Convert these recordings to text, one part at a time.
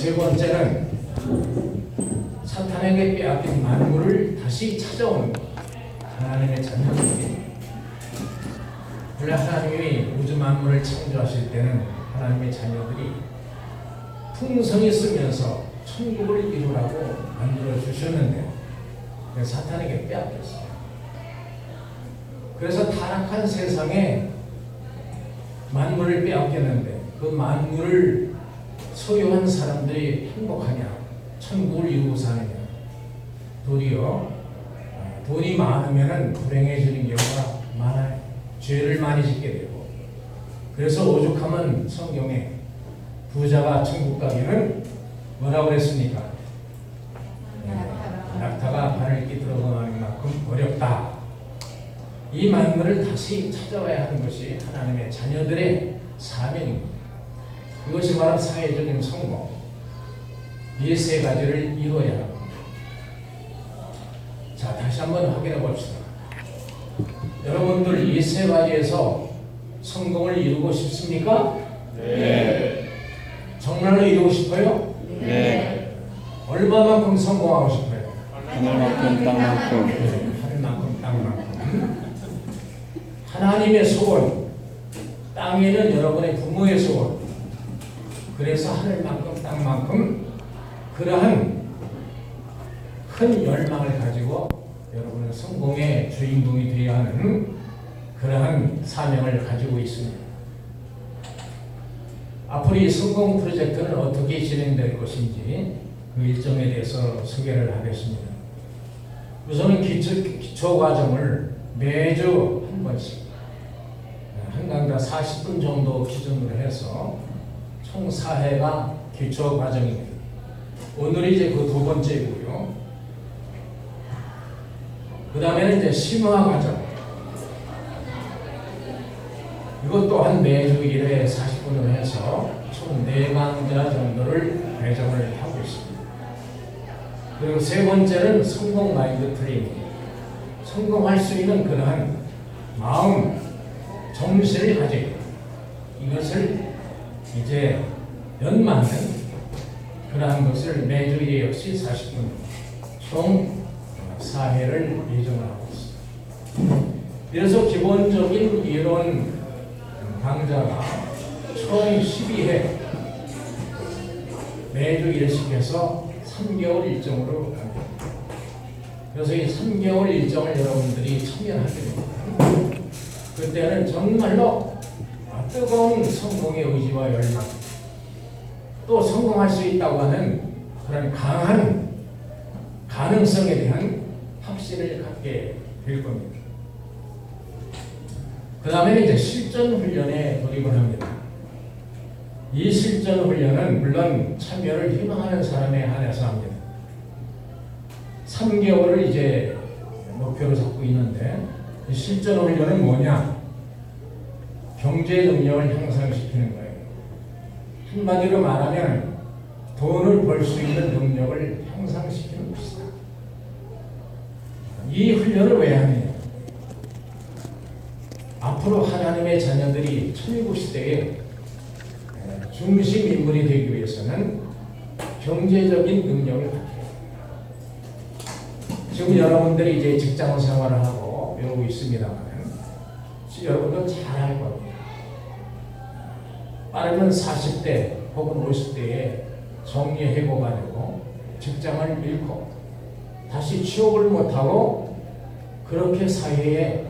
세 번째는 사탄에게 빼앗긴 만물을 다시 찾아오는 것. 하나님의 자녀들이 원래 하나님이 우주 만물을 창조하실 때는 하나님의 자녀들이 풍성히 쓰면서 천국을 이루라고 만들어 주셨는데 사탄에게 빼앗겼어요. 그래서 타락한 세상에 만물을 빼앗겼는데 그 만물을 소유한 사람들이 행복하냐, 천국을 이루고 사느냐. 도리어 돈이 많으면 불행해지는 경우가 많아요. 죄를 많이 짓게 되고. 그래서 오죽하면 성경에 부자가 천국 가기는 뭐라고 그랬습니까? 낙타가 발을 끼들어가는 만큼 어렵다. 이 만물을 다시 찾아와야 하는 것이 하나님의 자녀들의 사명입니다. 이것이 바로 사회적인 성공. 이 세 가지를 이루어야 합니다. 자, 다시 한번 확인해 봅시다. 여러분들 이 세 가지에서 성공을 이루고 싶습니까? 네. 정말로 이루고 싶어요? 네. 얼마만큼 성공하고 싶어요? 하늘만큼 땅만큼. 네, 하늘만큼 땅만큼. 하나님의 소원, 땅에는 여러분의 부모의 소원. 그래서 하늘만큼 땅만큼 그러한 큰 열망을 가지고 여러분은 성공의 주인공이 되어야 하는 그러한 사명을 가지고 있습니다. 앞으로 이 성공 프로젝트는 어떻게 진행될 것인지 그 일정에 대해서 소개를 하겠습니다. 우선은 기초 과정을 매주 한 번씩 한 강좌 40분 정도 기준으로 해서 총 4회가 기초 과정입니다. 오늘이 이제 그 두 번째고요. 그 다음에는 이제 심화 과정. 이것 또한 매주 1회 40분으로 해서 총 4강좌 정도를 배정을 하고 있습니다. 그리고 세 번째는 성공 마인드 트레이닝. 성공할 수 있는 그러한 마음, 정신을 가지고 이것을 이제 연마하는 그러한 것을 매주 1회 역시 40분 총 4회를 예정을 하고 있습니다. 그래서 기본적인 이론 강좌가 총 12회 매주 1회씩 해서 3개월 일정으로 갑니다. 그래서 이 3개월 일정을 여러분들이 참여하게 됩니다. 그때는 정말로 뜨거운 성공의 의지와 열망, 또 성공할 수 있다고 하는 그런 강한 가능성에 대한 확신을 갖게 될 겁니다. 그 다음에는 이제 실전 훈련에 돌입을 합니다. 이 실전 훈련은 물론 참여를 희망하는 사람에 한해서 합니다. 3개월을 이제 목표로 잡고 있는데 이 실전 훈련은 뭐냐? 경제 능력을 향상시키는 거예요. 한마디로 말하면 돈을 벌 수 있는 능력을 향상시키는 것이다. 이 훈련을 왜 하느냐? 앞으로 하나님의 자녀들이 천국 시대에 중심 인물이 되기 위해서는 경제적인 능력을 갖게 해요. 지금 여러분들이 이제 직장 생활을 하고 배우고 있습니다만 여러분도 잘 알 겁니다. 빠르면 40대 혹은 50대에 정리해고가 되고 직장을 잃고 다시 취업을 못하고 그렇게 사회에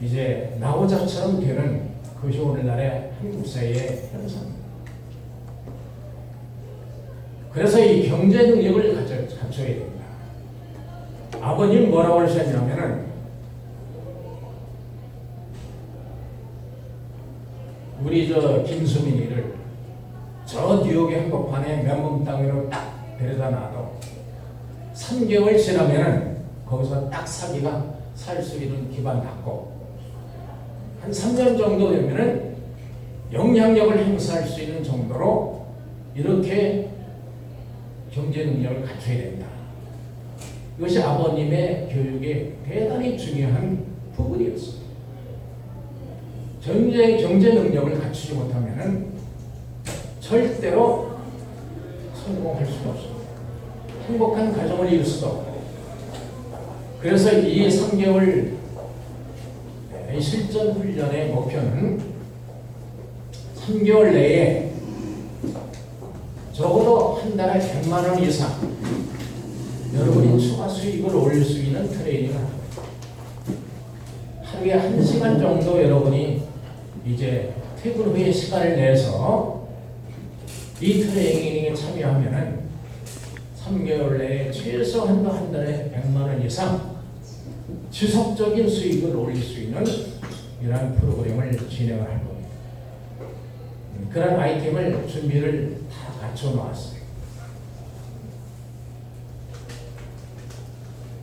이제 나오자처럼 되는 그것이 오늘날의 한국 사회의 현상입니다. 그래서 이 경제 능력을 갖춰야 됩니다. 아버님 뭐라고 하셨냐면은 우리 김수민이를 저 뉴욕의 한복판에 맨몸 땅으로 딱 데려다 놔도 3개월 지나면은 거기서 딱 사기가 살 수 있는 기반 닦고 한 3년 정도 되면은 영향력을 행사할 수 있는 정도로 이렇게 경제 능력을 갖춰야 된다. 이것이 아버님의 교육에 대단히 중요한 부분이었습니다. 경제 능력을 갖추지 못하면은 절대로 성공할 수가 없습니다. 행복한 가정을 이룰 수도 없고. 그래서 이 3개월 실전 훈련의 목표는 3개월 내에 적어도 한 달에 100만 원 이상 여러분이 추가 수익을 올릴 수 있는 트레이닝을 합니다. 하루에 1시간 정도 여러분이 이제 퇴근 후에 시간을 내서 이 트레이닝에 참여하면은 3개월 내에 최소한 한 달에 100만 원 이상 지속적인 수익을 올릴 수 있는 이러한 프로그램을 진행을 할 겁니다. 그런 아이템을 준비를 다 갖춰 놓았어요.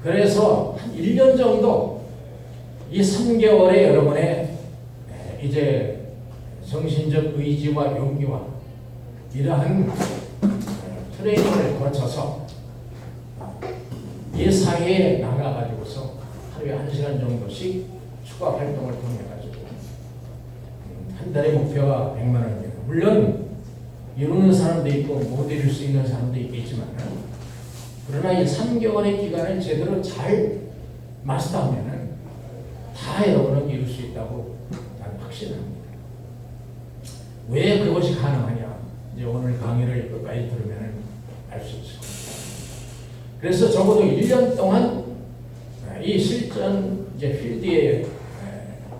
그래서 한 1년 정도 이 3개월에 여러분의 이제 정신적 의지와 용기와 이러한 트레이닝을 거쳐서 이 사회에 나가가지고서 하루에 1시간 정도씩 추가 활동을 통해가지고 한 달의 목표가 100만 원입니다. 물론 이루는 사람도 있고 못 이룰 수 있는 사람도 있겠지만 그러나 이 3개월의 기간을 제대로 잘 마스터하면 다 여러분은 이룰 수 있다고 나는 확신합니다. 왜 그것이 가능하냐? 이제 오늘 강의를 끝까지 들으면 알 수 있을 겁니다. 그래서 적어도 1년 동안 이 실전 이제 필드에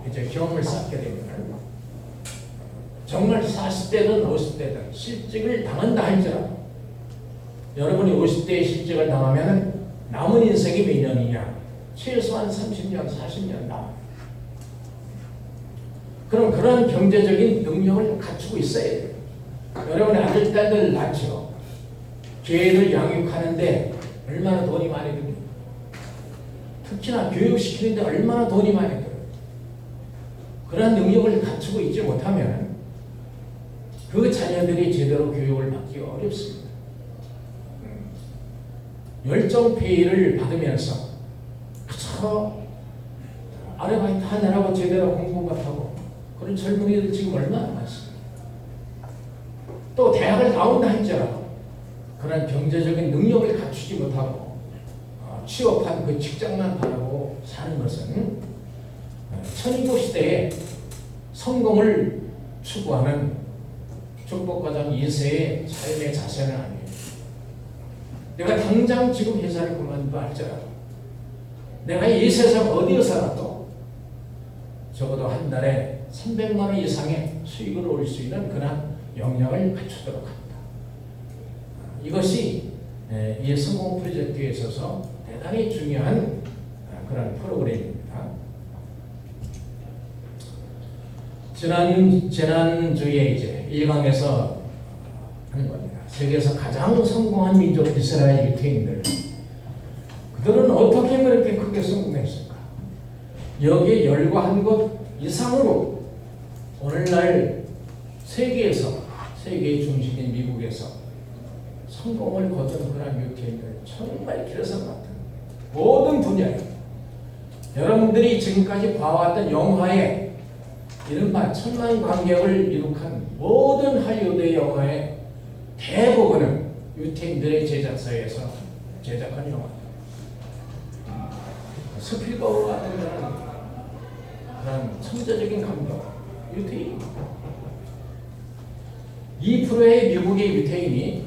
이제 경험을 쌓게 되면 정말 40대든 50대든 실직을 당한다 할지라도 여러분이 50대에 실직을 당하면 남은 인생이 몇 년이냐? 최소한 30년, 40년 남아요. 그럼 그런 경제적인 능력을 갖추고 있어야 돼요. 여러분의 아들, 딸들 낳죠. 죄를 양육하는데 얼마나 돈이 많이 듭니까? 특히나 교육시키는데 얼마나 돈이 많이 들어요. 그런 능력을 갖추고 있지 못하면 그 자녀들이 제대로 교육을 받기 어렵습니다. 열정페이를 받으면서 그저 아르바이트 하느라고 제대로 공부 못하고 그런 젊은이들 지금 얼마나 많습니다. 또 대학을 나온다 할지라도 그런 경제적인 능력을 갖추지 못하고 취업한 그 직장만 바라고 사는 것은 천인국 시대에 성공을 추구하는 축복과정 2세의 삶의 자세는 아니에요. 내가 당장 지금 회사를 그만둬 할지라도 내가 이 세상 어디에서라도 적어도 한 달에 300만 원 이상의 수익을 올릴 수 있는 그런 역량을 갖추도록 합니다. 이것이 이 성공 프로젝트에 있어서 대단히 중요한 그런 프로그램입니다. 지난주에 이제 1강에서 하는 겁니다. 세계에서 가장 성공한 민족 이스라엘 유태인들. 그들은 어떻게 그렇게 크게 성공했을까? 여기에 열과한 것 이상으로 오늘날 세계에서 세계의 중심인 미국에서 성공을 거둔 그런 유태인들 정말 기라성 같은 모든 분야에 여러분들이 지금까지 봐왔던 영화의 이른바 천만 관객을 이룩한 모든 할리우드의 영화의 대부분은 유태인들의 제작사에서 제작한 영화입니다. 스필버그 같은 그런 천재적인 감독, 유태인. 2%의 미국의 유태인이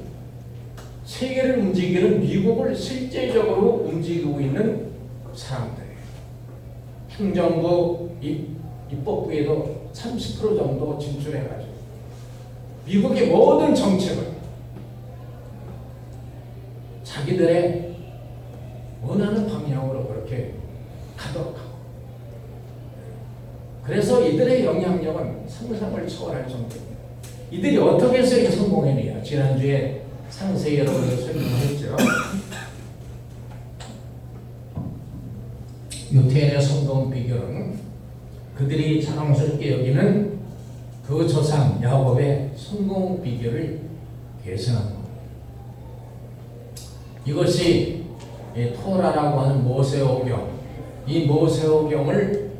세계를 움직이는 미국을 실제적으로 움직이고 있는 사람들이에요. 행정부, 입법부에도 30% 정도 진출해가지고 미국의 모든 정책을 자기들의 원하는 방향으로 그렇게 가도록 하고 그래서 이들의 영향력은 상상을 초월할 정도입니다. 이들이 어떻게 해서 이렇게 성공했느냐 지난주에 상세히 여러분들 설명했죠. 유태인의 성공 비결은 그들이 자랑스럽게 여기는 그 조상 야곱의 성공 비결을 계승한 겁니다. 이것이 토라라고 하는 모세오경, 이 모세오경을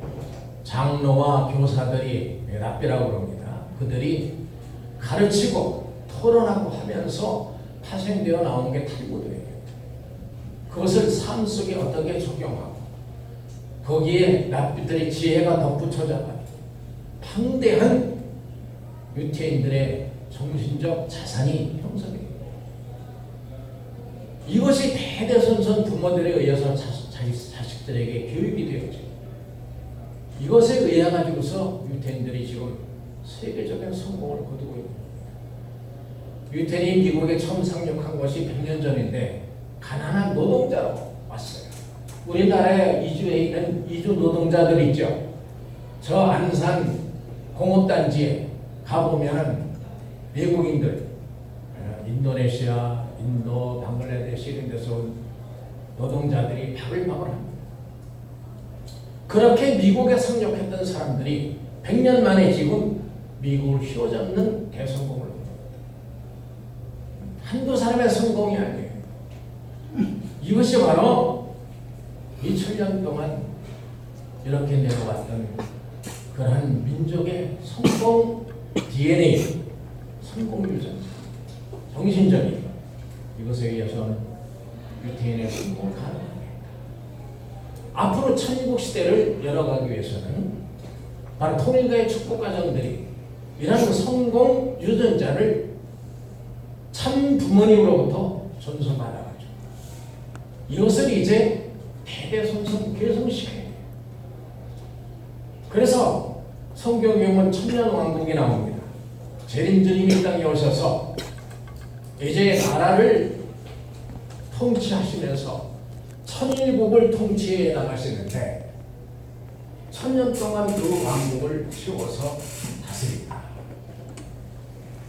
장로와 교사들이 랍비라고 합니다. 그들이 가르치고 토론하고 하면서 파생되어 나오는 게 탈무드예요. 그것을 삶 속에 어떻게 적용하고 거기에 랍비들의 지혜가 덧붙여져 방대한 유태인들의 정신적 자산이 형성돼요. 이것이 대대손손 부모들에 의해서 자식들에게 교육이 되었죠. 이것에 의해 가지고서 유태인들이 지금 세계적인 성공을 거두고 있는 거예요. 유태인이 미국에 처음 상륙한 것이 100년 전인데 가난한 노동자로 왔어요. 우리나라에 이주해 있는 이주 노동자들 있죠. 저 안산 공업단지에 가보면 외국인들, 인도네시아, 인도, 방글라데시 이런 데서 온 노동자들이 바글바글 합니다. 그렇게 미국에 상륙했던 사람들이 100년 만에 지금 미국을 휘어잡는 대성공을 합니다. 한두 사람의 성공이 아니에요. 이것이 바로 2000년 동안 이렇게 내려왔던 그러한 민족의 성공 DNA, 성공 유전, 정신적인 이것에 의해서 유태인의 성공을 가능합니다. 앞으로 천국 시대를 열어가기 위해서는 바로 통일가의 축복 과정들이 이런 성공 유전자를 참 부모님으로부터 전수받아가지고 이것을 이제 대대손손 계승시켜야 돼요. 그래서 성경에 보면 천년왕국이 나옵니다. 재림주님이 이 땅에 오셔서 이제 나라를 통치하시면서 천일국을 통치해 나가시는데 천년 동안 그 왕국을 세워서 다스린다.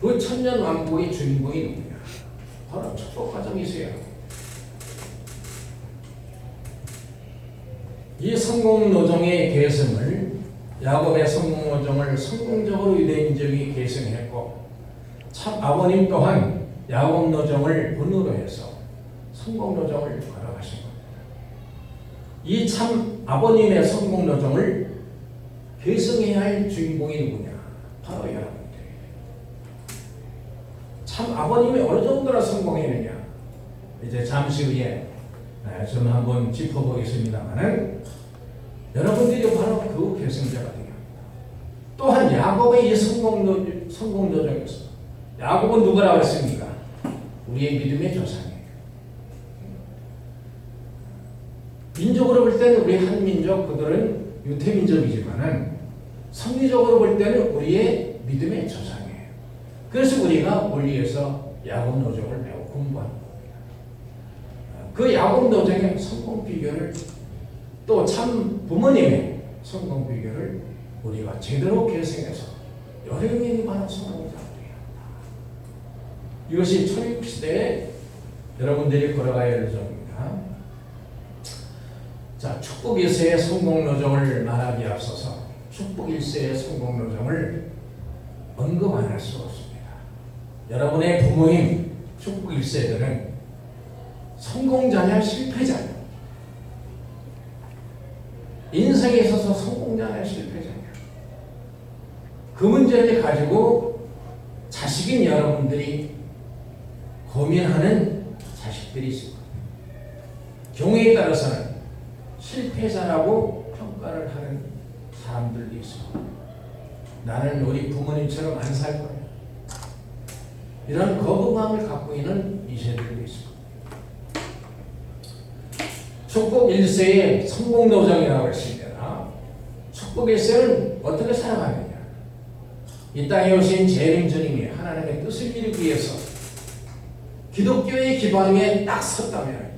그 천년 왕국의 주인공이 누구냐? 바로 축복 과정이세요. 이 성공노정의 계승을 야곱의 성공노정을 성공적으로 유대인족이 계승했고 참 아버님 또한 야곱노정을 본으로 해서 성공노정을 걸어가신 겁니다. 이 참 아버님의 성공노정을 계승해야 할 주인공이 누구냐? 바로 여러분들이에요. 참 아버님이 어느 정도나 성공했느냐? 이제 잠시 후에 좀 한번 짚어보겠습니다만은 여러분들이 바로 그 계승자가 되게 합니다. 또한 야곱의 이 성공노정에서 야곱은 누구라고 했습니까? 우리의 믿음의 조상이에요. 민족으로 볼 때는 우리 한민족, 그들은 유태민족이지만은 성리적으로 볼 때는 우리의 믿음의 조상이에요. 그래서 우리가 원리에서 야곱 노정을 매우 공부하는 겁니다. 그 야곱 노정의 성공 비결을 또 참 부모님의 성공 비결을 우리가 제대로 계승해서 여러 명이 많은 성공자가 되어야 한다. 이것이 천육 시대에 여러분들이 걸어가야 할 점입니다. 자, 축복 1세의 성공 노정을 말하기에 앞서서 축복 1세의 성공 노정을 언급 안 할 수가 없습니다. 여러분의 부모님 축복 1세들은 성공자냐 실패자냐, 인생에 있어서 성공자냐 실패자냐, 그 문제를 가지고 자식인 여러분들이 고민하는 자식들이 있습니다. 경우에 따라서는 실패자라고 평가를 하는 사람들도 있습니다. 나는 우리 부모님처럼 안 살 거야. 이런 거부감을 갖고 있는 이세들도 있습니다. 축복 1세의 성공노정이라고 했습니다. 축복 1세는 어떻게 살아가느냐? 이 땅에 오신 재림주님이 하나님의 뜻을 이루기 위해서 기독교의 기반에 딱 섰다면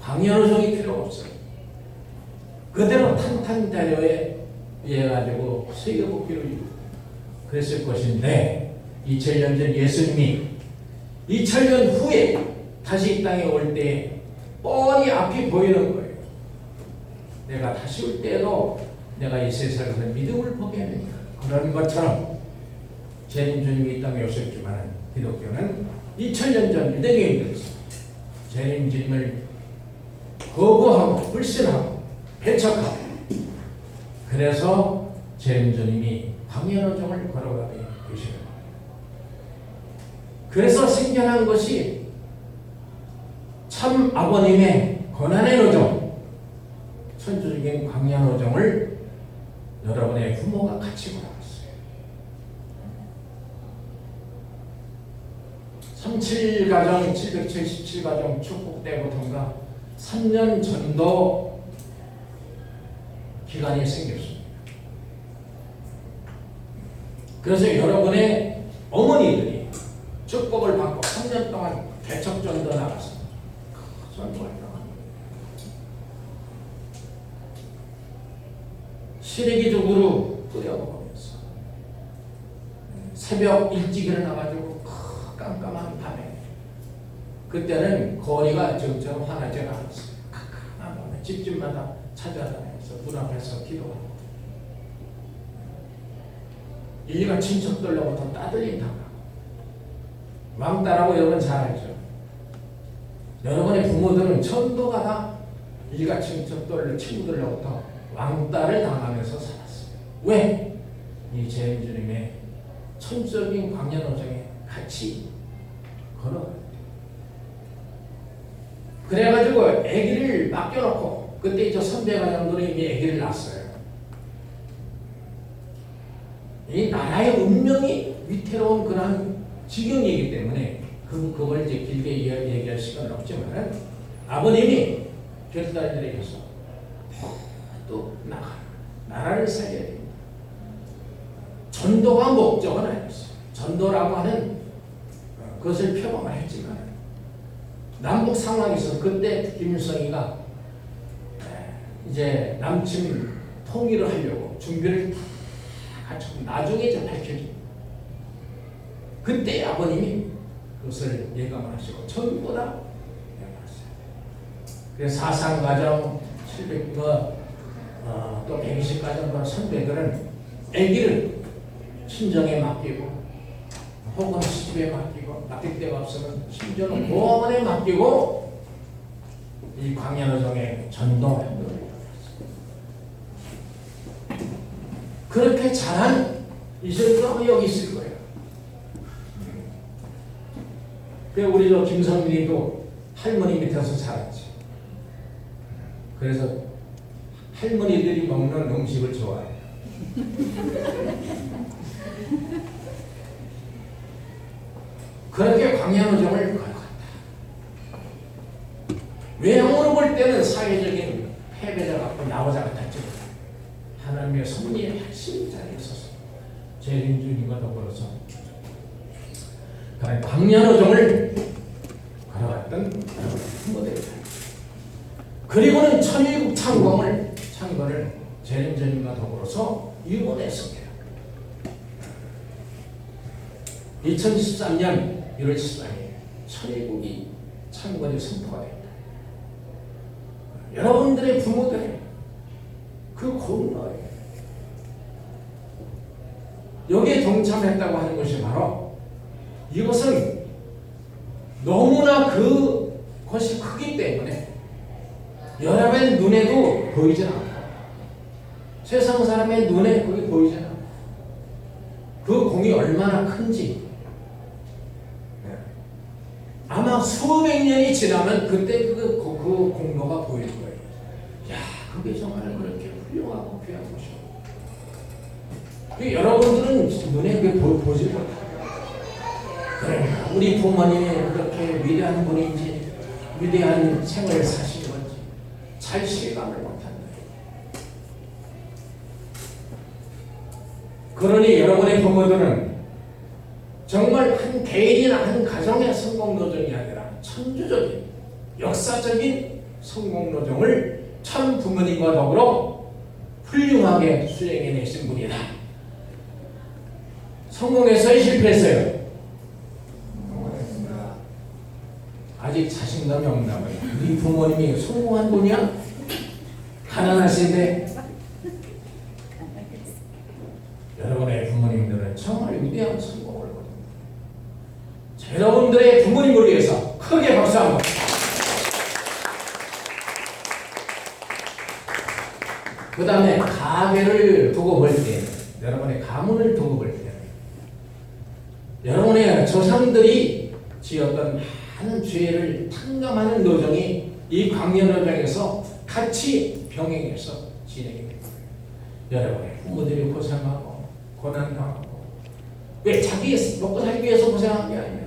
광야노정이 필요 없어요. 그대로 탄탄대로에 의해 가지고 세계복귀를 이루고 그랬을 것인데 2000년 전 예수님이 2000년 후에 다시 이 땅에 올 때 뻔히 앞이 보이는 거예요. 내가 다시 올 때에도 내가 이 세상에서 믿음을 포기하느냐. 그런 것처럼 재림주님이 이 땅에 오셨지만 기독교는 2000년 전 유대인들에서 재림주님을 거부하고 불신하고 배척하고 그래서 재림주님이 광야노정을 걸어가게 되시는 겁니다. 그래서 생겨난 것이 참 아버님의 고난의 노정, 천주적인 광야 노정을 여러분의 부모가 같이 보았어요. 37가정, 777가정 축복 때부터인가 3년 전도 기간이 생겼습니다. 그래서 여러분의 어머니들이 축복을 받고 3년 동안 개척전도 나갔습니다. 전도를 나갑니다. 시래기적으로 끓여먹으면서 새벽 일찍 일어나가지고 깜깜한 밤에 그때는 거리가 저처럼 환하지가 않았어요. 깜깜한 밤에 집집마다 찾아다니면서 문 앞에서 기도하고 일가 친척들로부터 따돌림당하고 왕따라고 여러분 잘 알죠. 여러분의 부모들은 전도가 다 일가 친척들 친구들로부터 왕따를 당하면서 살았어요. 왜? 이 재림주님의 천적인 광야노정에 같이 걸어가요. 그래가지고 아기를 맡겨놓고 그때 이제 선배가장들이 이미 아기를 낳았어요. 이 나라의 운명이 위태로운 그런 지경이기 때문에 그걸 이제 길게 얘기할 시간은 없지만 아버님이 결단을 해서 또 나라를 살려야 됩니다. 전도가 목적은 아니었어요. 전도라고 하는 그것을 표방을 했지만 남북 상황에서 그때 김일성이가 이제 남침 통일을 하려고 준비를 다 갖추고 나중에 이제 밝혀집니다. 그때 아버님이 그것을 예감을 하시고 전부 다 예감했어요. 그래서 사상가정 700뭐 또 120가정 선배들은 아기를 친정에 맡기고 혹은 시집에 맡기고 맡길 데가 없으면 심지어는 공원에 맡기고 이 광야노정에 전도를 했습니다. 그렇게 잘한 이슬도 여기 있을 거예요. 그 우리 저 김성민이도 할머니 밑에서 자랐지. 그래서 할머니들이 먹는 음식을 좋아해. 그렇게 광야노정을 걸어갔다. 외형으로 볼 때는 사회적인 패배자 같고 나오자 같았지만 하나님의 섭리에 핵심 자리에 서서 재림주님과 더불어서 광야노정을 걸어갔던 모델입니다. 그리고는 천일국 창건을 재림주님과 더불어서 일본했습니다. 2013년 1월 14일 천일국이 창건이 선포가 됩니다. 여러분들의 부모들의 그 공로에 여기에 동참했다고 하는 것이 바로 이것은 너무나 그것이 크기 때문에 여러분의 눈에도 보이지 않고 세상 사람의 눈에 그게 보이지 않고 그 공이 얼마나 큰지 아마 수백 년이 지나면 그때 그 공로가 보일 거예요. 야, 그게 정말 그렇게 훌륭하고 귀한 것이고 여러분들은 눈에 그게 보지 못해요. 그러니까 우리 부모님이 그렇게 위대한 분인지 위대한 생을 사신 건지 잘 실감을 못한다. 그러니 여러분의 부모들은 정말 한 개인이나 한 가정의 성공노정이 아니라 천주적인 역사적인 성공노정을 참 부모님과 더불어 훌륭하게 수행해내신 분이다. 성공했어요? 실패했어요? 아직 자신감이 없나 봐요. 우리 부모님이 성공한 분이야? 가난하신데? 여러분의 부모님들은 정말 위대한 성공을 거둡니다. 여러분들의 부모님을 위해서 크게 박수 한번. 그 다음에 가게를 두고 볼 때, 여러분의 가문을 두고 볼 때, 여러분의 조상들이 지었던 많은 죄를 탕감하는 노정이 이 광년노정에서 같이 병행해서 진행이 됩니다. 여러분의 부모들이 고생하고 고난당하고 왜 자기 먹고 살기 위해서 고생하는 게 아니야.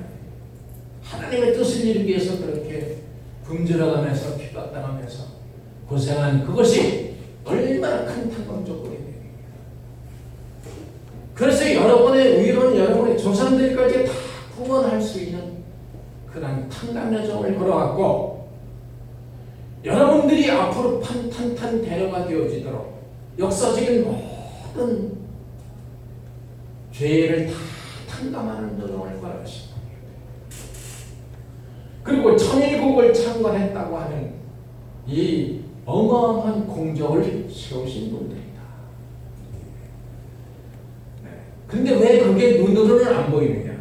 하나님의 뜻을 이루기 위해서 그렇게 굶주려가면서 피가 당하면서 고생한 그것이 얼마나 큰 탕감조건이 됩니까? 그래서 여러분의 위로는 여러분의 조상들까지 다 구원할 수 있는 그런 탕감여정을 걸어왔고, 여러분들이 앞으로 판탄탄 대로가 되어지도록 역사적인 모든 죄를 다 탕감하는 노동을 걸어가십니다. 그리고 천일국을 창건했다고 하는 이 어마어마한 공적을 세우신 분들이다. 근데 왜 그게 눈으로는 안 보이느냐?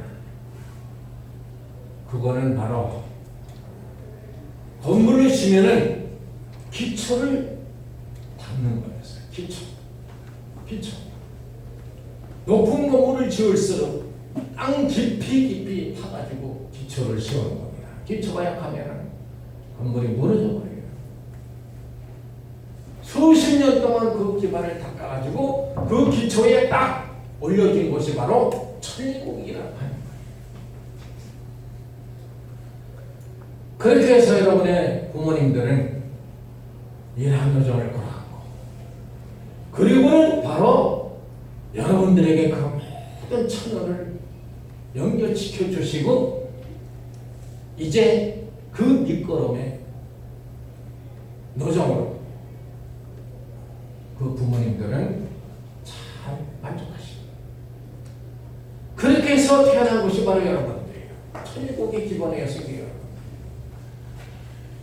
그거는 바로 건물을 지면은 기초를 닦는 거였어요. 기초. 높은 건물을 지을수록 땅 깊이 파가지고 기초를 세우는 겁니다. 기초가 약하면 건물이 무너져 버려요. 수십 년 동안 그 기반을 닦아가지고 그 기초에 딱 올려진 곳이 바로 천국이라고 하는 거예요. 그렇게 해서 여러분의 부모님들은 이러한 노정을 걸어갔고, 그리고는 바로 여러분들에게 그 모든 천연을 연결시켜 주시고, 이제 그 밑거름의 노정으로 그 부모님들은 참 만족하십니다. 그렇게 해서 태어난 곳이 바로 여러분들이에요. 천국의 기본에 서기 여러분.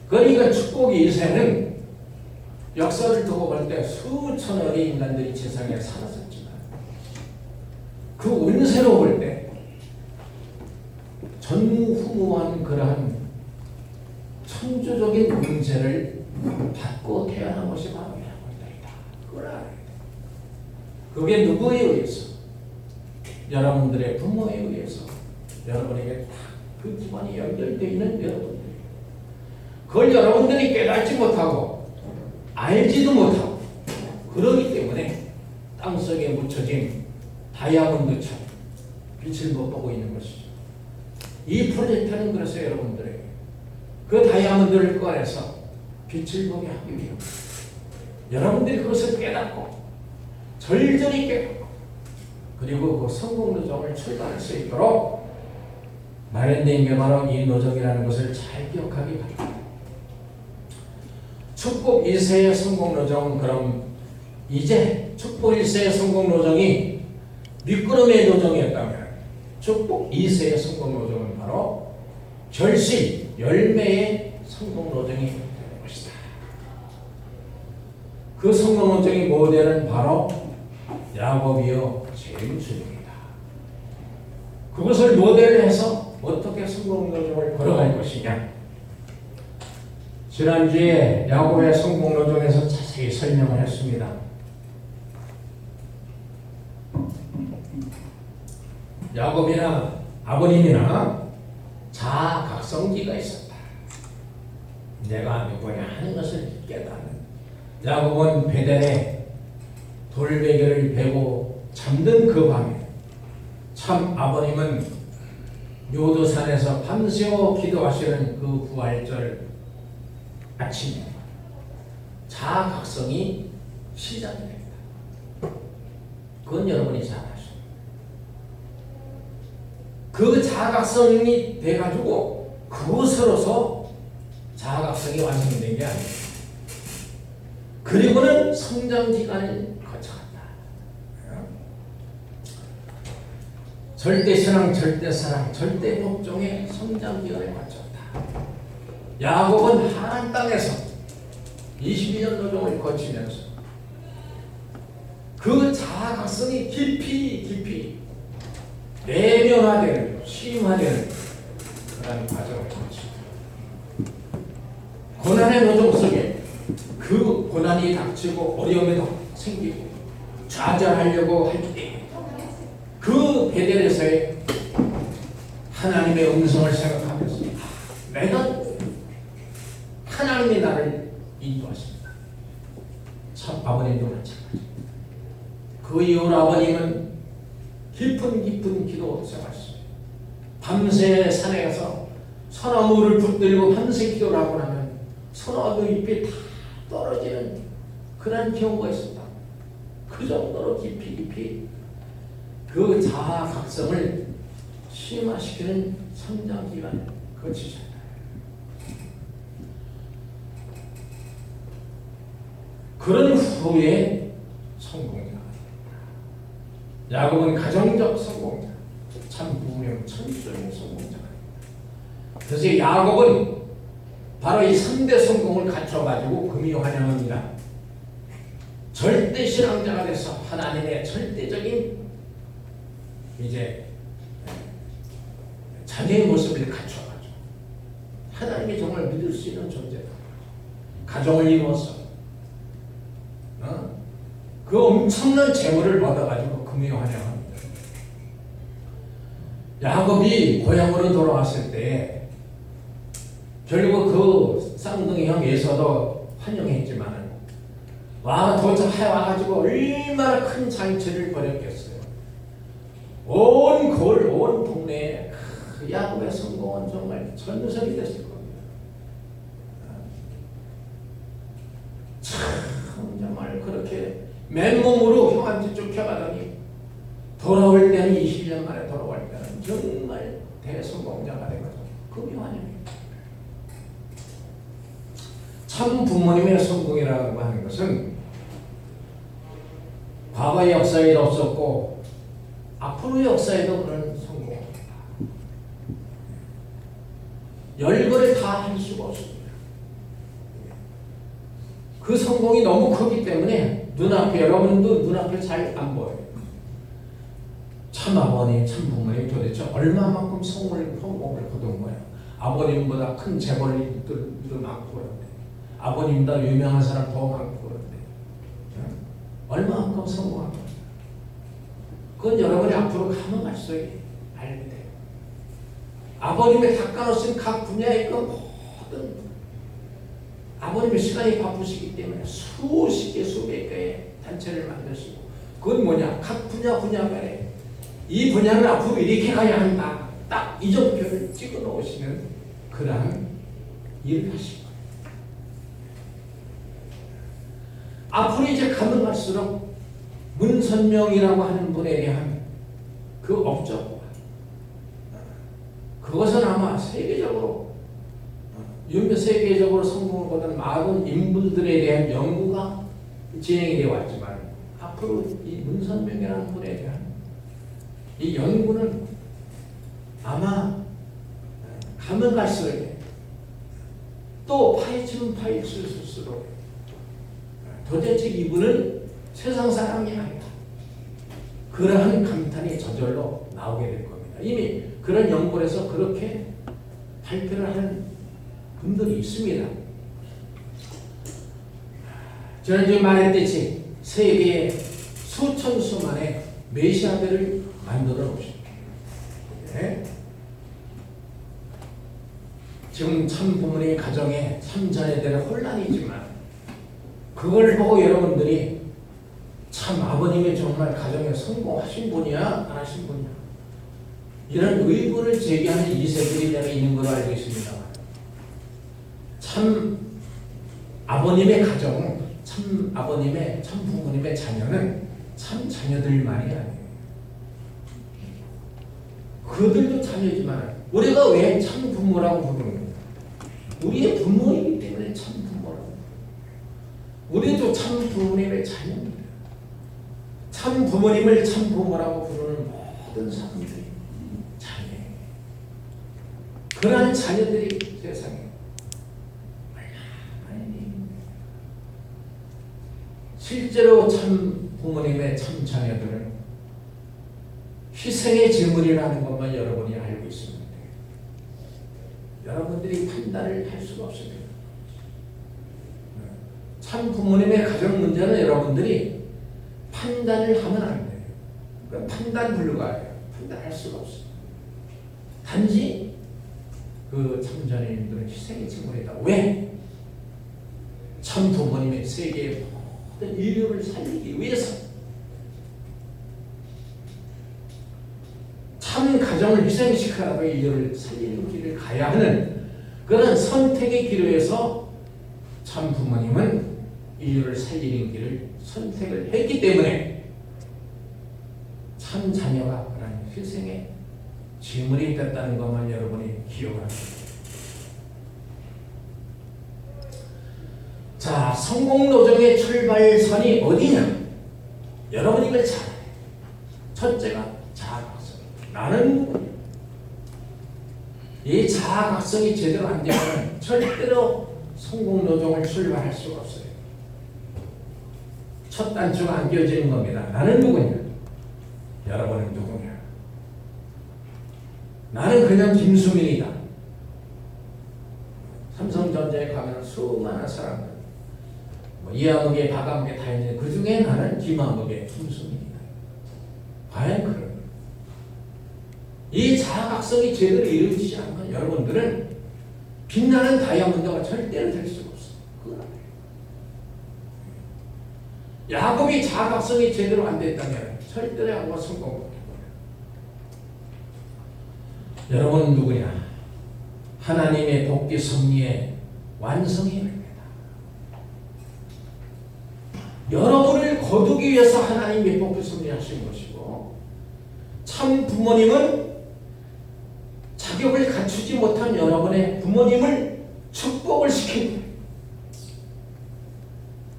그러니까 축복 2세는 역사를 두고 볼 때 수천억의 인간들이 세상에 살았었지만, 그 운세로 볼 때 전무후무한 그러한 천주적인 운세를 받고 태어난 것이 바로 여러분들이다. 그걸 알아야 돼. 그게 누구에 의해서? 여러분들의 부모에 의해서 여러분에게 딱 그 기반이 연결되어 있는 여러분들. 그걸 여러분들이 깨닫지 못하고 알지도 못하고, 그러기 때문에 땅속에 묻혀진 다이아몬드처럼 빛을 못 보고 있는 것이죠. 이 프로젝트는 그래서 여러분들에게 그 다이아몬드를 꺼내서 빛을 보게 하기 위해 여러분들이 그것을 깨닫고 절절히 깨닫고, 그리고 그 성공 노정을 출발할 수 있도록 마련된 게 바로 이 노정이라는 것을 잘 기억하기 바랍니다. 축복 1세의 성공 노정은, 그럼 이제 축복 1세의 성공 노정이 밑구름의 노정이었다면 축복 2세의 성공 노정은 바로 결실, 열매의 성공 노정이 되는 것이다. 그 성공 노정의 모델은 바로 야곱이요 제물주입니다. 그것을 모델로 해서 어떻게 성공 노정을 걸어갈 것이냐? 지난주에 야곱의 성공 노정에서 자세히 설명을 했습니다. 야곱이나 아버님이나 자각성기가 있었다. 내가 누구냐 하는 것을 깨닫는. 야곱은 베델에 돌베개를 베고 잠든 그 밤에 참 아버님은 요도산에서 밤새워 기도하시는 그 부활절 아침에 자각성이 시작이 됩니다. 그건 여러분이 잘 아시죠. 그 자각성이 돼가지고 그것으로서 자각성이 완성된 게 아니에요. 그리고는 성장 기간을 거쳐간다. 절대신앙, 절대사랑, 절대복종의 성장 기간을 거쳤다. 야곱은 하나님 땅에서 22년 노정을 거치면서 그 자각성이 깊이 내면화되는, 심화되는 그런 과정을 거칩니다. 고난의 노정 속에 그 고난이 닥치고 어려움이 생기고 좌절하려고 할 때 그 베델에서의 하나님의 음성을 생각하면서 그 이후 아버님은 깊은 기도 생활했어요. 밤새 산에 가서 소나무를 붙들고 밤새 기도를 하고 나면 소나무 잎이 다 떨어지는 그런 경우가 있었다. 그 정도로 깊이 그 자아각성을 심화시키는 성장기간을 거치셨다. 그런 후에 성공이다. 야곱은 가정적 성공이다. 참 부모님 천주적인 성공자다. 그래서 야곱은 바로 이 3대 성공을 갖춰가지고 금이 환영합니다. 절대 신앙자가 돼서 하나님의 절대적인 이제 자녀의 모습을 갖춰가지고 하나님이 정말 믿을 수 있는 존재다. 가정을 이루어서 그 엄청난 재물을 받아가지고 금이 환영합니다. 야곱이 고향으로 돌아왔을 때 결국 그 쌍둥이 형 에서도 환영했지만 도착해와가지고 얼마나 큰 잔치를 벌였겠어요. 온 동네에 야곱의 성공은 정말 전설이 됐을 겁니다. 참 정말 그렇게 맨몸으로 형한테 쫓겨가더니 돌아올 때는 20년 만에 돌아올 때는 정말 대성공자가 된 거죠. 그게 환영입니다. 참 부모님의 성공이라고 하는 것은 과거의 역사에도 없었고 앞으로의 역사에도 그런 성공입니다. 열거를 다 할 수가 없습니다. 그 성공이 너무 크기 때문에 눈앞에 여러분도 눈앞에 잘 안 보여요. 참 아버님, 참 부모님 도대체 얼마만큼 성공을 거둔 거예요. 아버님보다 큰 재벌들도 많고 그런데 아버님보다 유명한 사람 더 많고 그런데 얼마만큼 성공한 거예요. 그건 여러분이 앞으로 가면 갈수록 알게 돼요. 아버님의 닦아놓으신 각 분야의 그 모든 아버님의 시간이 바쁘시기 때문에 수십 개 수백 개의 단체를 만드시고 그건 뭐냐? 각 분야별에 이 분야는 앞으로 이렇게 가야 한다. 딱 이정표를 찍어 놓으시는 그러한 일을 하시고 앞으로 이제 가면 갈수록 문선명이라고 하는 분에 대한 그 업적 그것은 아마 세계적으로 성공을 거둔 많은 인물들에 대한 연구가 진행이 되어 왔지만 앞으로 이 문선명이라는 분에 대한 이 연구는 아마 가면 갈수록 또 파헤치면 파헤칠수록 도대체 이분은 세상 사람이 아니다. 그러한 감탄이 저절로 나오게 될 겁니다. 이미 그런 연구를 해서 그렇게 발표를 하는 분들이 있습니다. 저는 지금 말했듯이 세계에 수천 수만의 메시아들을 만들어 놓으십니다. 네. 지금 참 부모님 가정에 참 자녀들의 혼란이지만 그걸 보고 여러분들이 참 아버님이 정말 가정에 성공하신 분이야 안 하신 분이야 이런 의문을 제기하는 2세들이 내가 있는 걸로 알고 있습니다. 참 아버님의 가정, 참 아버님의 참 부모님의 자녀는 참 자녀들만이 아니에요. 그들도 자녀지만 우리가 왜 참 부모라고 부르는가? 우리의 부모이기 때문에 참 부모라고. 우리도 참 부모님의 자녀입니다. 참 부모님을 참 부모라고 부르는 모든 사람들이 자녀예요. 그러한 자녀들이 세상에 실제로 참 부모님의 참 자녀들은 희생의 제물이라는 것만 여러분이 알고 있습니다. 여러분들이 판단을 할 수가 없습니다. 참 부모님의 가정 문제는 여러분들이 판단을 하면 안 돼요. 그러니까 판단 불가예요. 판단할 수가 없어요. 단지 그 참자녀님들은 희생의 제물이다. 왜? 참 부모님의 세계의 모든 인류를 살리기 위해서 사람을 희생시켜라도 인류를 살리는 길을 가야 하는 그런 선택의 기로에서 참 부모님은 인류를 살리는 길을 선택을 했기 때문에 참 자녀가 그런 희생의 제물이 됐다는 것만 여러분이 기억을 합니다. 자, 성공노정의 출발선이 어디냐? 여러분이 이걸 잘 알아요. 첫째가 자아각성. 나는 누구냐? 이 자아각성이 제대로 안 되면 절대로 성공노정을 출발할 수가 없어요. 첫 단추가 안 끼워지는 겁니다. 나는 누구냐? 여러분은 누구냐? 나는 그냥 김수민이다. 삼성전자에 가면 수많은 사람들, 이하목에 박하목에 다 있는데 그 중에 나는 김하목의 김수민이다. 과연 그런 이 자아각성이 제대로 이루어지지 않으면 여러분들은 빛나는 다이아몬드가 절대로 될 수가 없어요. 그건 야곱이 자아각성이 제대로 안 됐다면 절대로 야곱은 성공 못해요. 여러분은 누구냐? 하나님의 복귀 섭리의 완성이입니다. 여러분을 거두기 위해서 하나님의 복귀 섭리하신 것이고, 참 부모님은 자격을 갖추지 못한 여러분의 부모님을 축복을 시킨 거예요.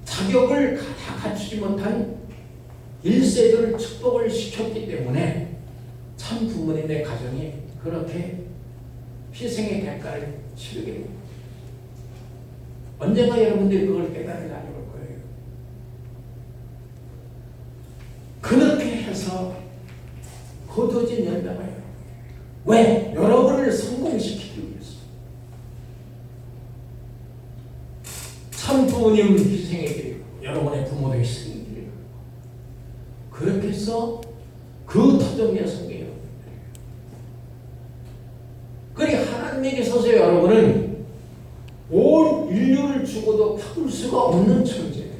자격을 다 갖추지 못한 1세들을 축복을 시켰기 때문에 참 부모님의 가정이 그렇게 희생의 대가를 치르게 됩니다. 언젠가 여러분들이 그걸 깨달을 날이 올 거예요. 그렇게 해서 거두어진 열매가 여러분. 왜? 여러분을 성공시키기 위해서. 참 부모님 희생의 길이고 여러분의 부모도 희생의 길이고 그렇게 해서 그 터전의 성경이 그러니 하나님에게 서서 여러분은 온 인류를 죽어도 바꿀 수가 없는 존재예요.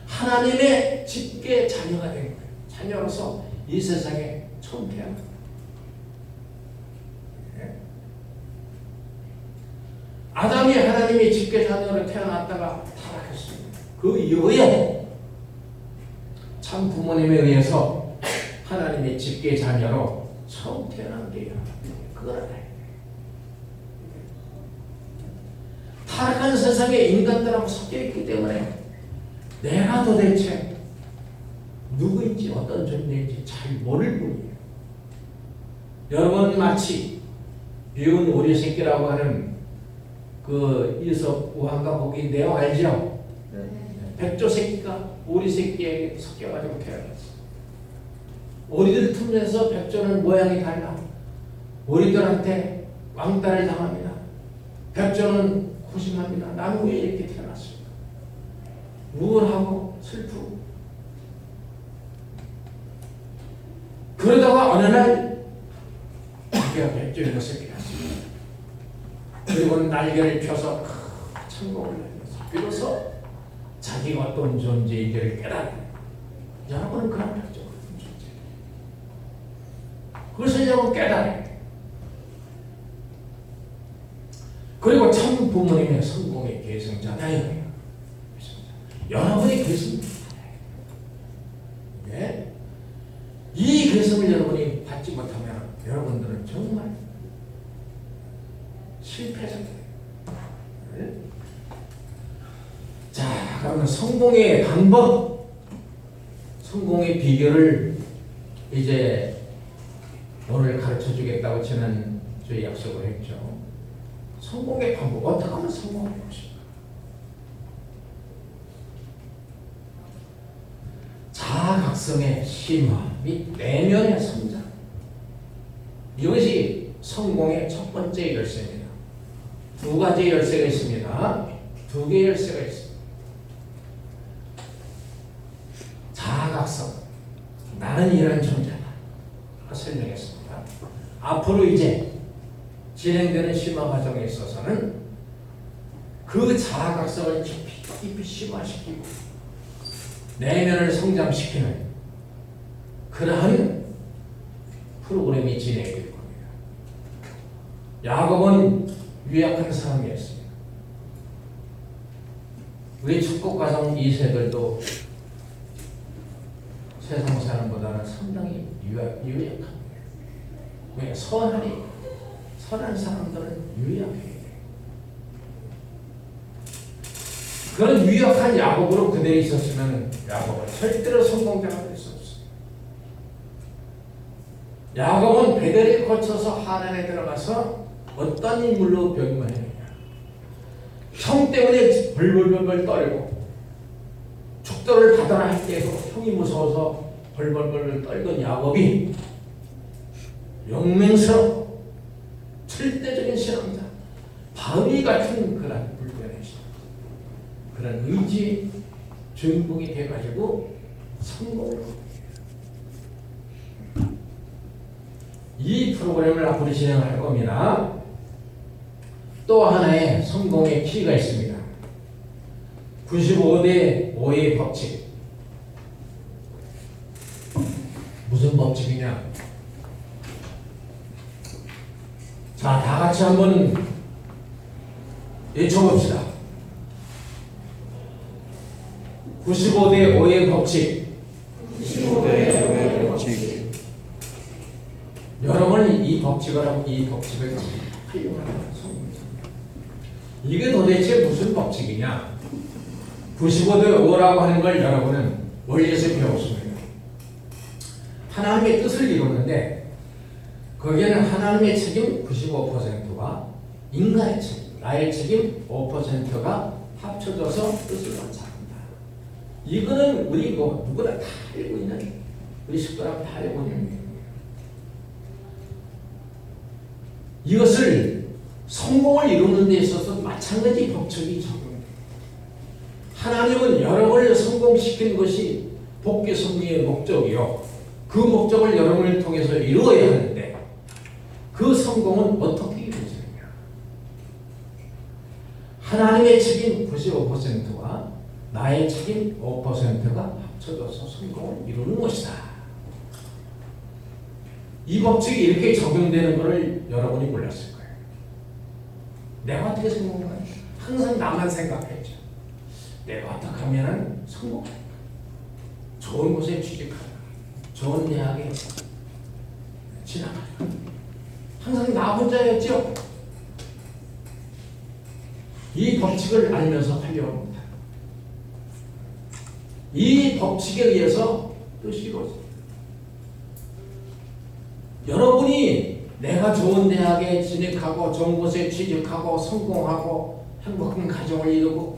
하나님의 직계 자녀가 된 거예요. 자녀로서 이 세상에 처음 태어납니다. 아담이 하나님의 직계 자녀로 태어났다가 타락했습니다. 그 이후에 참 부모님에 의해서 하나님의 직계 자녀로 처음 태어난 게 그걸 알아요. 타락한 세상에 인간들하고 섞여 있기 때문에 내가 도대체 누구인지 어떤 존재인지 잘 모를 뿐이에요. 여러분 마치 미운 오리 새끼라고 하는 그 이섭 우한가 거기인데요, 알죠? 네. 백조 새끼가 오리 새끼에 섞여가지고 태어났어. 오리들 틈에서 백조는 모양이 달라. 오리들한테 왕따를 당합니다. 백조는 고심합니다. 나는 왜 이렇게 태어났을까? 우울하고 슬프고. 그러다가 어느 날 자기가 백조인 것을 깨닫습니다. 그리고 날개를 펴서 천국을 날면서 비로소 자기가 어떤 존재인지를 깨닫는 여러분은 그런 백조 같은 존재. 그것을 여러분 깨달아요. 그리고 참 부모님의 성공의 계승자다. 여러분의 계승. 네? 이 계승을 여러분이 받지 못하면 여러분들은 정말 실패자가 돼요. 네? 자, 그러면 성공의 방법, 성공의 비결을 이제 오늘 가르쳐 주겠다고 지난주에 약속을 했죠. 성공의 방법, 어떻게 하면 성공할 것인가? 자아각성의 심화 및 내면의 성장. 이것이 성공의 첫 번째 열쇠입니다. 두 가지 열쇠가 있습니다. 두 개의 열쇠가 있습니다. 자아각성. 나는 이런 존재다. 설명했습니다. 앞으로 이제 진행되는 심화 과정에 있어서는 그 자아각성을 깊이 심화시키고 내면을 성장시키는 그러한 프로그램이 진행될 겁니다. 야곱은 유약한 사람이었습니다. 우리 축복가정 2세들도 세상 사람보다는 상당히 유약합니다. 왜? 선한 사람들은 유약해요. 그런 유약한 야곱으로 그대로 있었으면 야곱은 절대로 성공자가 될 수 없어요. 야곱은 베델을 거쳐서 하란에 들어가서 어떤 인물로 벽면했느냐. 형 때문에 벌벌벌 떨고 죽도를 받아라 할 때에도 형이 무서워서 벌벌벌 떨던 야곱이 영맹스럽고 절대적인 신앙자, 바위 같은 그런 불변의 신앙, 그런 의지 주인공이 돼가지고 성공을 합니다. 이 프로그램을 앞으로 진행할 겁니다. 또 하나의 성공의 키가 있습니다. 95대 5의 법칙. 무슨 법칙이냐? 자, 다 같이 한번 외쳐봅시다. 95대 5의 법칙. 95대 5의 법칙. 여러분은 이 법칙을 하고 이 법칙을 활용하는 성공입니다. 이게 도대체 무슨 법칙이냐? 95대 5라고 하는 걸 여러분은 원리에서 배웠습니다. 하나님의 뜻을 이루는데 거기에는 하나님의 책임 95%와 인간의 책임, 나의 책임 5%가 합쳐져서 뜻을 완성한다. 이거는 우리 누구나 다 알고 있는, 우리 식구랑 다 알고 있는 얘기입니다. 이것을 성공을 이루는 데 있어서 마찬가지 법칙이 적용됩니다. 하나님은 여러분을 성공시키는 것이 복귀 승리의 목적이요. 그 목적을 여러분을 통해서 이루어야 하는데 그 성공은 어떻게 이루어지느냐? 하나님의 책임 95%와 나의 책임 5%가 합쳐져서 성공을 이루는 것이다. 이 법칙이 이렇게 적용되는 것을 여러분이 몰랐을 거예요. 내가 어떻게 성공할까? 항상 나만 생각했죠. 내가 어떻게 하면 성공할까? 좋은 곳에 취직할까? 좋은 대학에 진학할까? 항상 나 혼자였죠. 이 법칙을 알면서 활용합니다. 이 법칙에 의해서 뜻이 이루어집니다. 여러분이 내가 좋은 대학에 진학하고 좋은 곳에 취직하고 성공하고 행복한 가정을 이루고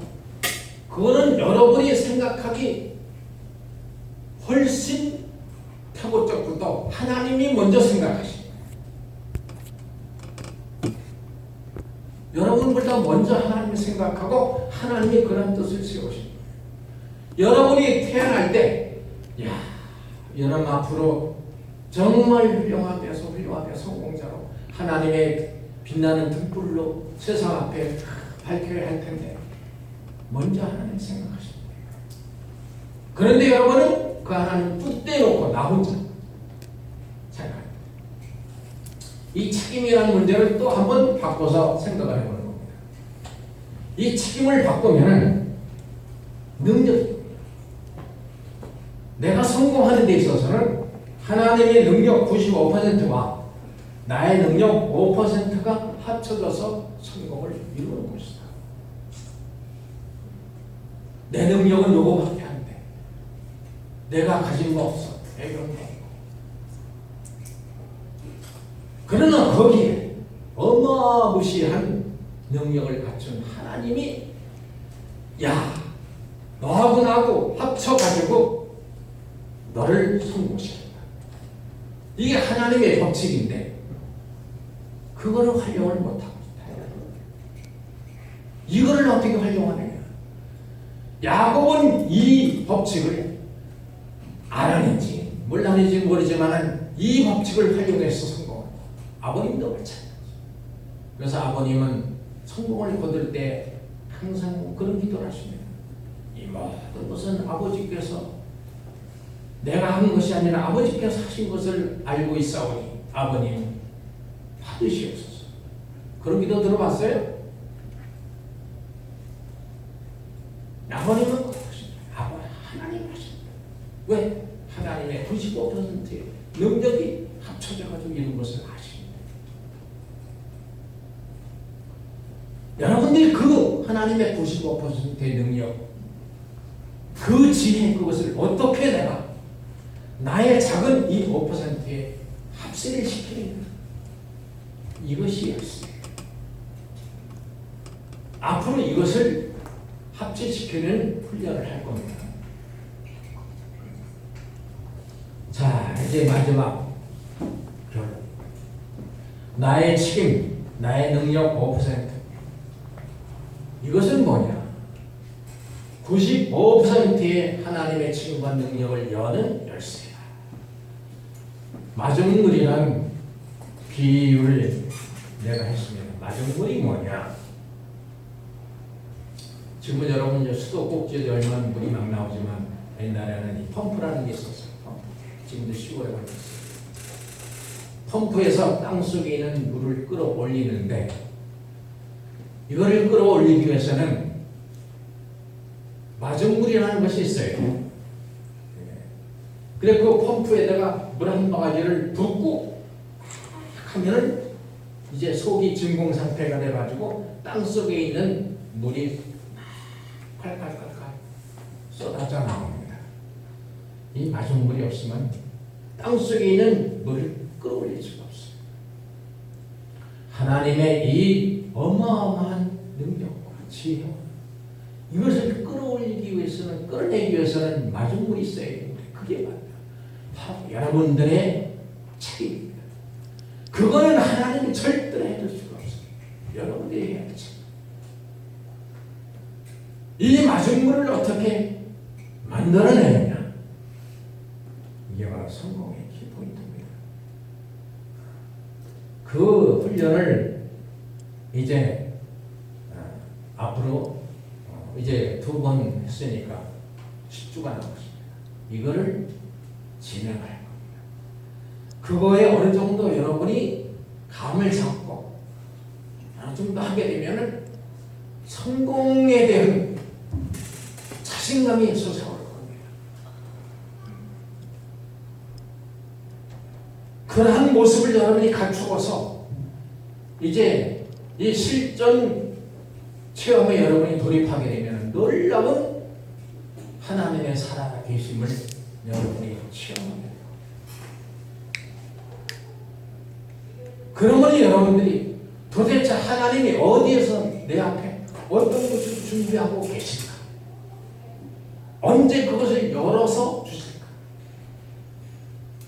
그거는 여러분이 생각하기 훨씬 타고적부터 하나님이 먼저 생각하십니다. 여러분보다 먼저 하나님을 생각하고 하나님이 그런 뜻을 세우십니다. 여러분이 태어날 때 여러분 앞으로 정말 훌륭하게 성공자로 하나님의 빛나는 등불로 세상 앞에 밝혀야 할 텐데 먼저 하나님 생각하십니다. 그런데 여러분은 그 하나님 뚝 떼놓고 나 혼자 생각합니다. 이 책임이라는 문제를 또 한번 바꿔서 생각을 해보는 겁니다. 이 책임을 바꾸면 능력입니다. 내가 성공하는 데 있어서는 하나님의 능력 95%와 나의 능력 5%가 합쳐져서 성공을 이루는 것이다. 내 능력은 요거밖에 안 돼. 내가 가진 거 없어. 배경도 없고. 그러나 거기에 어마무시한 능력을 갖춘 하나님이 너하고 나하고 합쳐가지고 너를 성공시킨다. 이게 하나님의 법칙인데 그거를 활용을 못하고 있다. 이거를 어떻게 활용하느냐? 야곱은 이 법칙을 알았는지 몰랐는지 모르지만 이 법칙을 활용해서 성공을. 아버님도 마찬가지. 그래서 아버님은 성공을 거둘 때 항상 그런 기도를 하십니다. 이 모든 것은 아버지께서 내가 한 것이 아니라 아버지께서 하신 것을 알고 있사오니 아버님 받으시옵소서. 그런 기도 들어봤어요? 아버님은 하나님 하십니다. 왜? 하나님의 95%의 능력이 합쳐져가지고 이런 것을 하십니다. 여러분들이 그 하나님의 95%의 능력, 그 지혜, 그것을 어떻게 내가 나의 작은 이 5%에 합세를 시키는가? 이것이 열쇠예요. 앞으로 이것을 합체시키는 훈련을 할 겁니다. 자, 이제 마지막 결론. 나의 책임, 나의 능력 5%. 이것은 뭐냐? 95%의 하나님의 책임과 능력을 여는 열쇠다. 마중물이란 비유를 내가 했습니다. 마중물이 뭐냐? 지금은 여러분 이제 수도꼭지에 얼마나 물이 막 나오지만 옛날에는 이 펌프라는 게 있었어요. 펌프. 지금도 시골에 가고 있어요. 펌프에서 땅속에 있는 물을 끌어올리는데 이거를 끌어올리기 위해서는 마중물이라는 것이 있어요. 그래 그 펌프에다가 물 한 바가지를 붓고 하면은 이제 속이 진공 상태가 돼가지고 땅 속에 있는 물이 칼칼칼칼 쏟아져 나옵니다. 이 마중물이 없으면 땅 속에 있는 물을 끌어올릴 수가 없어요. 하나님의 이 어마어마한 능력과 지혜, 이것을 끌어올리기 위해서는, 끌어내기 위해서는 마중물이 있어야 됩니다. 그게 바로 여러분들의 책임입니다. 그거는 하나님이 절대로 해줄 수가 없어요. 여러분들이 해야 되죠. 이 마중물을 어떻게 만들어내느냐? 이게 바로 성공의 키포인트입니다. 그 훈련을 이제 앞으로 이제 2번 했으니까 10주가 남았습니다. 이거를 진행할 겁니다. 그거에 어느 정도 여러분이 감을 잡고 어느 정도 하게 되면은 성공에 대한 자신감이 솟아올 겁니다. 그러한 모습을 여러분이 갖추어서 이제 이 실전 체험에 여러분이 돌입하게 되면 놀라운 하나님의 살아 계심을 여러분이 체험합니다. 그러면 여러분들이 도대체 하나님이 어디에서 내 앞에 어떤 것을 준비하고 계실까? 언제 그것을 열어서 주실까?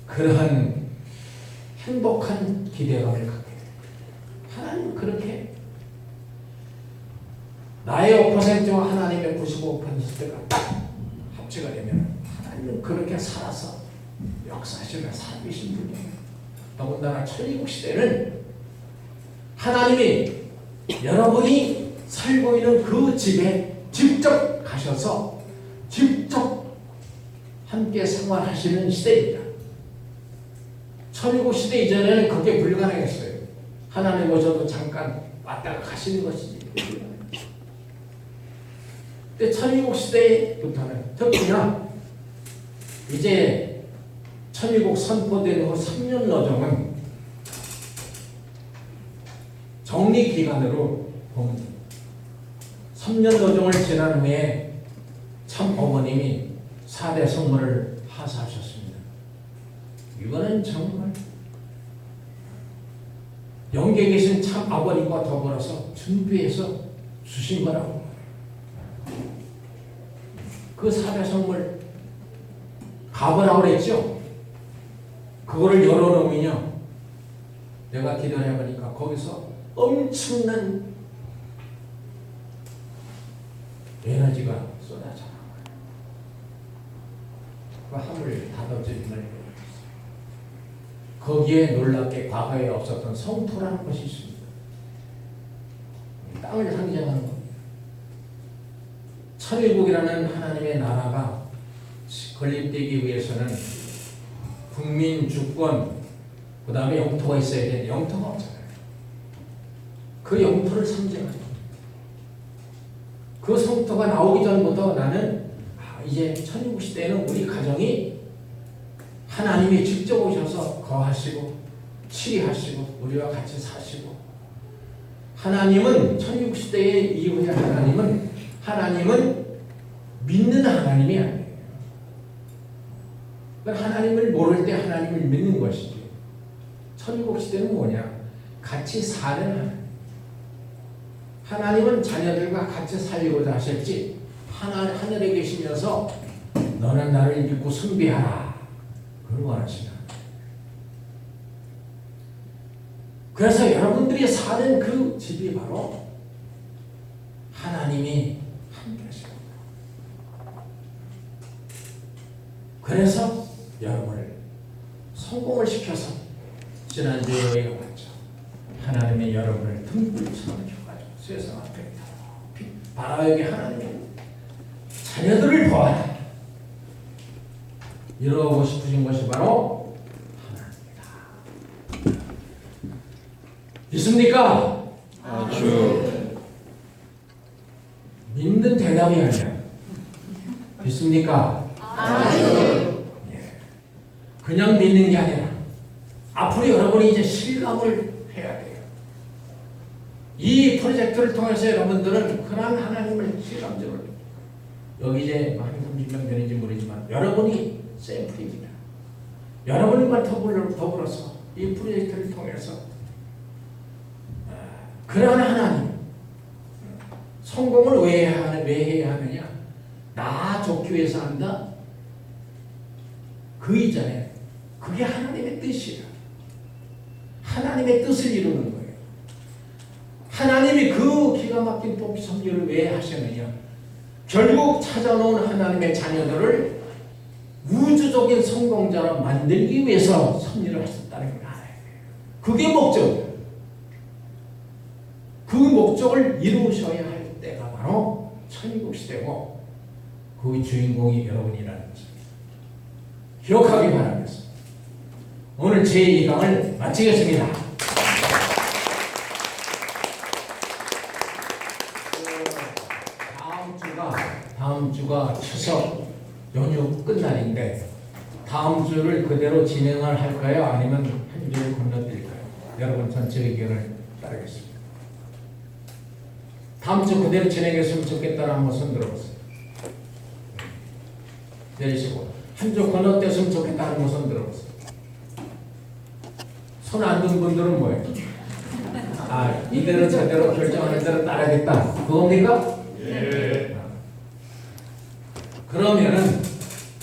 그러한 행복한 기대감을 갖게 됩니다. 하나님은 그렇게 나의 5%와 하나님의 95%가 합체가 되면 하나님은 그렇게 살아서 역사하시며 살아계신 분이에요. 더군다나 천리국 시대는 하나님이 여러분이 살고 있는 그 집에 직접 가셔서 직접 함께 생활하시는 시대입니다. 천리국 시대 이전에는 그게 불가능했어요. 하나님 오셔도 잠깐 왔다가 가시는 것이지. 근데 천리국 시대부터는 특히나 이제 천리국 선포된 후 3년 노정은 정리기간으로 봅니다. 3년 노정을 지난 후에 참 어머님이 4대 성물을 하사하셨습니다. 이거는 정말 영계에 계신 참 아버님과 더불어서 준비해서 주신 거라고. 그 4대 성물 가보라고 그랬죠? 그거를 열어놓으면요, 내가 기도를 해보니까 거기서 엄청난 에너지가 쏟아져 나와요. 그 함을 닫아주는 걸 거기에 놀랍게 과거에 없었던 성토라는 것이 있습니다. 땅을 상징하는 겁니다. 천일국이라는 하나님의 나라가 건립되기 위해서는 국민 주권, 그 다음에 영토가 있어야 되는데 영토가 없잖아요. 그 영토를 상징하죠. 그 성토가 나오기 전부터 나는 이제 천국 시대에는 우리 가정이 하나님이 직접 오셔서 거하시고 치리하시고 우리와 같이 사시고, 하나님은 천국 시대의 이후에 하나님은 믿는 하나님이 아니에요. 하나님을 모를 때 하나님을 믿는 것이지. 천국 시대는 뭐냐? 같이 사는 하나님. 하나님은 자녀들과 같이 살리고자 하셨지, 하늘에 계시면서 너는 나를 믿고 숭배하라, 그걸 원하시나. 그래서 여러분들이 사는 그 집이 바로 하나님이 함께 하십니다. 그래서 여러분을 성공을 시켜서 지난주에 여기가 왔죠. 하나님의 여러분을 등불처럼 켜가지고 세상 앞에 바라에게 하나님의 자녀들을 보아라, 이루고 싶으신 것이 바로 하나님이다. 믿습니까? 아주. 믿는 대답이 아니라 믿습니까? 아주. 그냥 믿는 게 아니라 앞으로 여러분이 이제 실감을 해야 돼요. 이 프로젝트를 통해서 여러분들은 그런 하나님을 실감적으로, 여기 이제 한 30명 되는지 모르지만 여러분이 샘플입니다. 여러분과 더불어서 이 프로젝트를 통해서 그런 하나님, 성공을 왜 해야 하느냐? 나 좋기 위해서 한다? 그 이전에 그게 하나님의 뜻이라. 하나님의 뜻을 이루는 거예요. 하나님이 그 기가 막힌 뽑기 선교를 왜 하셨느냐? 결국 찾아놓은 하나님의 자녀들을 우주적인 성공자로 만들기 위해서 섭리를 하셨다는 걸 알아야 돼요. 그게 목적이에요. 그 목적을 이루셔야 할 때가 바로 천국 시대고, 그 주인공이 여러분이라는 것입니다. 기억하기 바랍니다. 오늘 제2강을 마치겠습니다. 다음 주가 추석 연휴 끝날인데, 다음 주를 그대로 진행을 할까요? 아니면 한 주를 건너뛸까요? 여러분 전체 의견을 따르겠습니다. 다음 주 그대로 진행했으면 좋겠다는 한번 손 들어보세요. 내리시고, 한 주 건너뛰었으면 좋겠다는 한번 손 들어보세요. 손 안 든 분들은 뭐예요? 이대로 저대로 결정하는 대로 따르겠다, 그겁니까? 예. 그러면은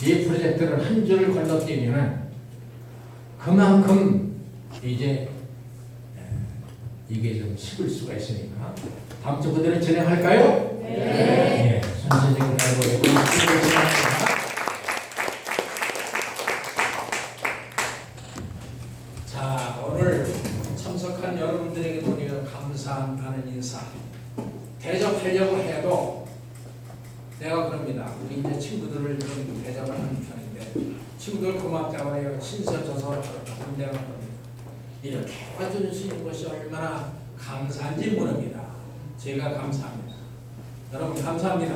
이 프로젝트를 한 주를 건너뛰면은 그만큼 이제 이게 좀 식을 수가 있으니까 다음 주 그대로 진행할까요? 네. 전체적인 알고 자, 오늘 참석한 여러분들에게 우리가 감사하는 인사 대접하려고 해도 내가 그럽니다. 우리 이제 친구들을 좀 대접을 하는 편인데, 친구들 고맙다고 해요. 신서져서 내가 그럽니다. 이렇게 와주시는 것이 얼마나 감사한지 모릅니다. 제가 감사합니다. 여러분 감사합니다.